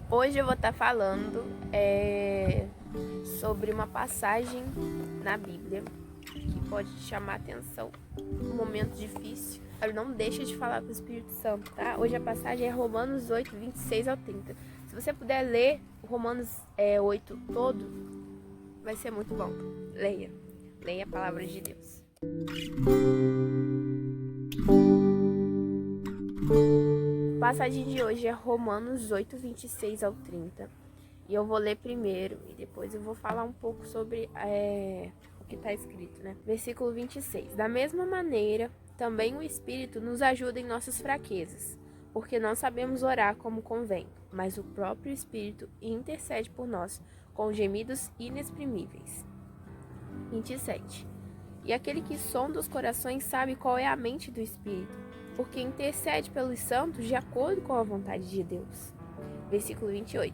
Hoje eu vou estar falando sobre uma passagem na Bíblia que pode te chamar a atenção num momento difícil. Não deixa de falar com o Espírito Santo, tá? Hoje a passagem é Romanos 8, 26 ao 30. Se você puder ler o Romanos 8 todo, vai ser muito bom. Leia. Leia a palavra de Deus. A passagem de hoje é Romanos 8, 26 ao 30. E eu vou ler primeiro e depois eu vou falar um pouco sobre o que está escrito, né? Versículo 26. Da mesma maneira, também o Espírito nos ajuda em nossas fraquezas, porque não sabemos orar como convém, mas o próprio Espírito intercede por nós com gemidos inexprimíveis. 27. E aquele que sonda os corações sabe qual é a mente do Espírito, porque intercede pelos santos de acordo com a vontade de Deus. Versículo 28.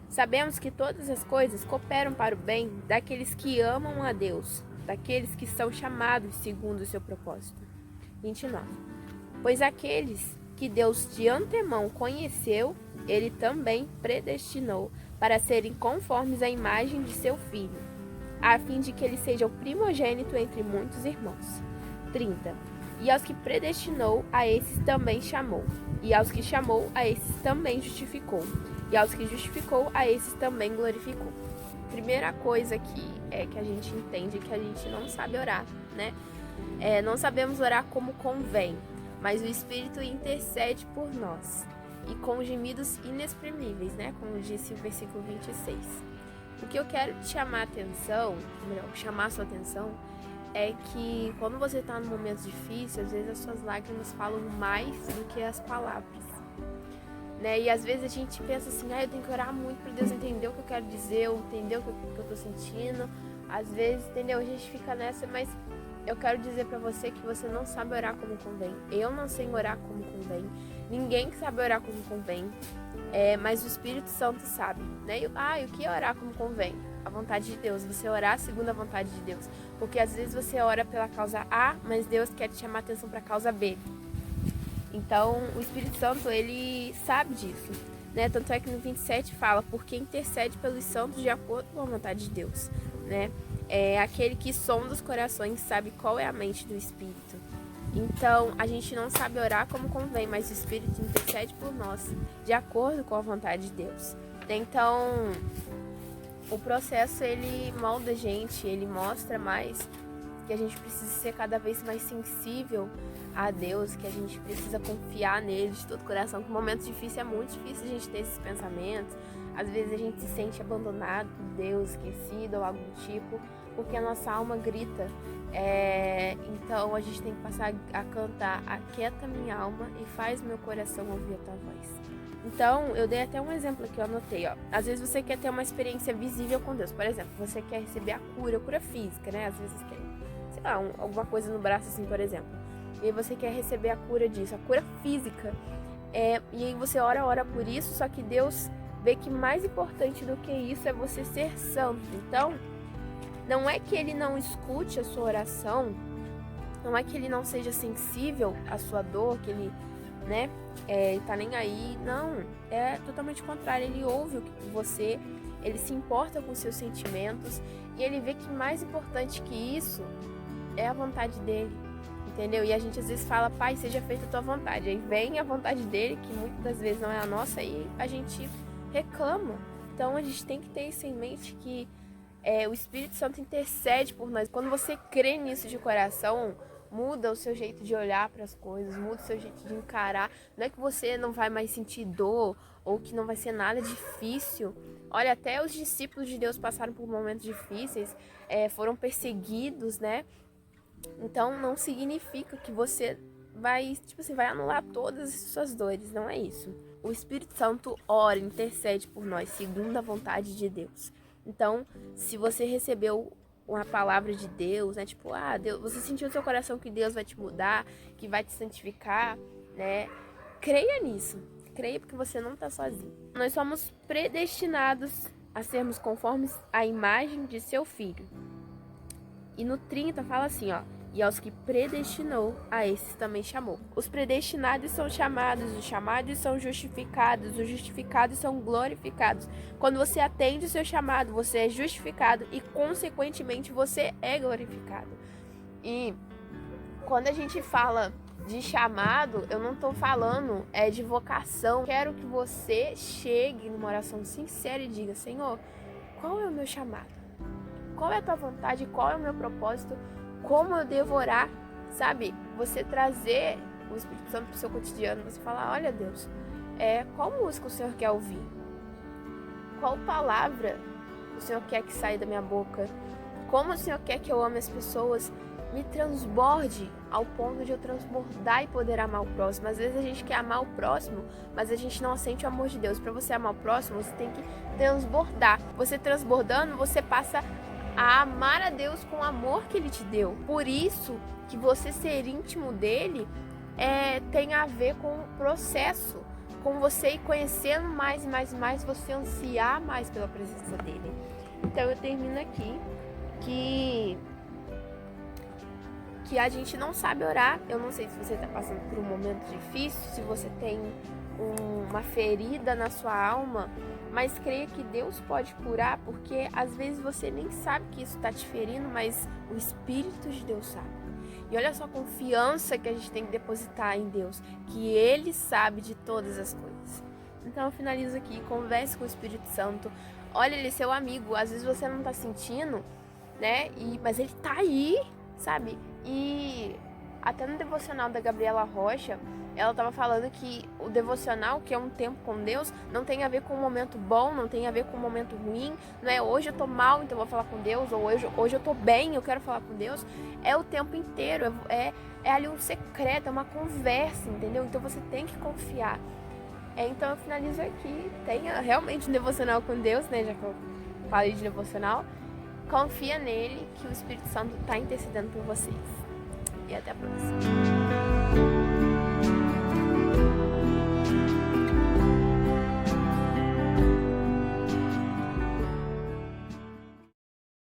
Sabemos que todas as coisas cooperam para o bem daqueles que amam a Deus, daqueles que são chamados segundo o seu propósito. 29. Pois aqueles que Deus de antemão conheceu, ele também predestinou para serem conformes à imagem de seu Filho, a fim de que ele seja o primogênito entre muitos irmãos. 30. E aos que predestinou, a esses também chamou. E aos que chamou, a esses também justificou. E aos que justificou, a esses também glorificou. Primeira coisa que a gente entende que a gente não sabe orar, né? Não sabemos orar como convém, mas o Espírito intercede por nós. E com gemidos inexprimíveis, né? Como disse o versículo 26. O que eu quero te chamar a atenção, chamar a sua atenção, é que quando você está num momento difícil, às vezes as suas lágrimas falam mais do que as palavras, né? E às vezes a gente pensa assim, eu tenho que orar muito para Deus entender o que eu quero dizer, ou entender o que eu tô sentindo. Às vezes, entendeu? A gente fica nessa, mas eu quero dizer para você que você não sabe orar como convém. Eu não sei orar como convém. Ninguém sabe orar como convém. Mas o Espírito Santo sabe, né? O que é orar como convém? A vontade de Deus, você orar segundo a vontade de Deus. Porque às vezes você ora pela causa A, mas Deus quer te chamar a atenção para a causa B. Então, o Espírito Santo, ele sabe disso, né? Tanto é que no 27 fala, porque intercede pelos santos de acordo com a vontade de Deus, né? Aquele que sonda os corações sabe qual é a mente do Espírito. Então, a gente não sabe orar como convém, mas o Espírito intercede por nós, de acordo com a vontade de Deus. Então, o processo, ele molda a gente, ele mostra mais que a gente precisa ser cada vez mais sensível a Deus, que a gente precisa confiar nele de todo o coração, que em momentos difíceis é muito difícil a gente ter esses pensamentos. Às vezes a gente se sente abandonado por Deus, esquecido ou algo do tipo, porque a nossa alma grita. Então a gente tem que passar a cantar: aquieta minha alma e faz meu coração ouvir a tua voz. Então, eu dei até um exemplo aqui, eu anotei, ó. Às vezes você quer ter uma experiência visível com Deus. Por exemplo, você quer receber a cura física, né? Às vezes tem, sei lá, alguma coisa no braço assim, por exemplo. E aí você quer receber a cura disso, a cura física. E aí você ora por isso, só que Deus vê que mais importante do que isso é você ser santo. Então, não é que ele não escute a sua oração, não é que ele não seja sensível à sua dor, que ele, né, tá nem aí. Não, é totalmente contrário. Ele ouve o que você, ele se importa com seus sentimentos e ele vê que mais importante que isso é a vontade dele, entendeu? E a gente às vezes fala: Pai, seja feita a tua vontade. Aí vem a vontade dele, que muitas das vezes não é a nossa, e a gente reclama. Então a gente tem que ter isso em mente, que o Espírito Santo intercede por nós. Quando você crê nisso de coração, muda o seu jeito de olhar para as coisas, muda o seu jeito de encarar. Não é que você não vai mais sentir dor ou que não vai ser nada difícil. Olha, até os discípulos de Deus passaram por momentos difíceis, foram perseguidos, né? Então não significa que você vai anular todas as suas dores, não é isso. O Espírito Santo ora, intercede por nós, segundo a vontade de Deus. Então, se você recebeu uma palavra de Deus, né? Tipo, Deus, você sentiu no seu coração que Deus vai te mudar, que vai te santificar, né? Creia nisso. Creia, porque você não está sozinho. Nós somos predestinados a sermos conformes à imagem de seu Filho. E no 30 fala assim, ó: E aos que predestinou, a esses também chamou. Os predestinados são chamados, os chamados são justificados, os justificados são glorificados. Quando você atende o seu chamado, você é justificado e, consequentemente, você é glorificado. E quando a gente fala de chamado, eu não estou falando de vocação. Quero que você chegue numa oração sincera e diga: Senhor, qual é o meu chamado? Qual é a tua vontade? Qual é o meu propósito? Como eu devo orar? Sabe? Você trazer o Espírito Santo para o seu cotidiano. Você falar: olha, Deus, qual música o Senhor quer ouvir? Qual palavra o Senhor quer que saia da minha boca? Como o Senhor quer que eu ame as pessoas? Me transborde ao ponto de eu transbordar e poder amar o próximo. Às vezes a gente quer amar o próximo, mas a gente não sente o amor de Deus. Para você amar o próximo, você tem que transbordar. Você transbordando, você passa a amar a Deus com o amor que Ele te deu. Por isso que você ser íntimo dEle tem a ver com o processo, com você ir conhecendo mais e mais e mais, você ansiar mais pela presença dEle. Então eu termino aqui que a gente não sabe orar. Eu não sei se você está passando por um momento difícil, se você tem uma ferida na sua alma, mas creia que Deus pode curar, porque às vezes você nem sabe que isso está te ferindo, mas o Espírito de Deus sabe. E olha só a confiança que a gente tem que depositar em Deus, que Ele sabe de todas as coisas. Então eu finalizo aqui, converse com o Espírito Santo, olha, Ele é seu amigo. Às vezes você não está sentindo, né? Mas Ele está aí, sabe? E até no devocional da Gabriela Rocha, ela estava falando que o devocional, que é um tempo com Deus, não tem a ver com um momento bom, não tem a ver com um momento ruim. Não é hoje eu tô mal, então eu vou falar com Deus, ou hoje eu tô bem, eu quero falar com Deus. É o tempo inteiro, é ali um secreto, é uma conversa, entendeu? Então você tem que confiar. Então eu finalizo aqui. Tenha realmente um devocional com Deus, né? Já que eu falei de devocional. Confia nele, que o Espírito Santo está intercedendo por vocês. E até a próxima.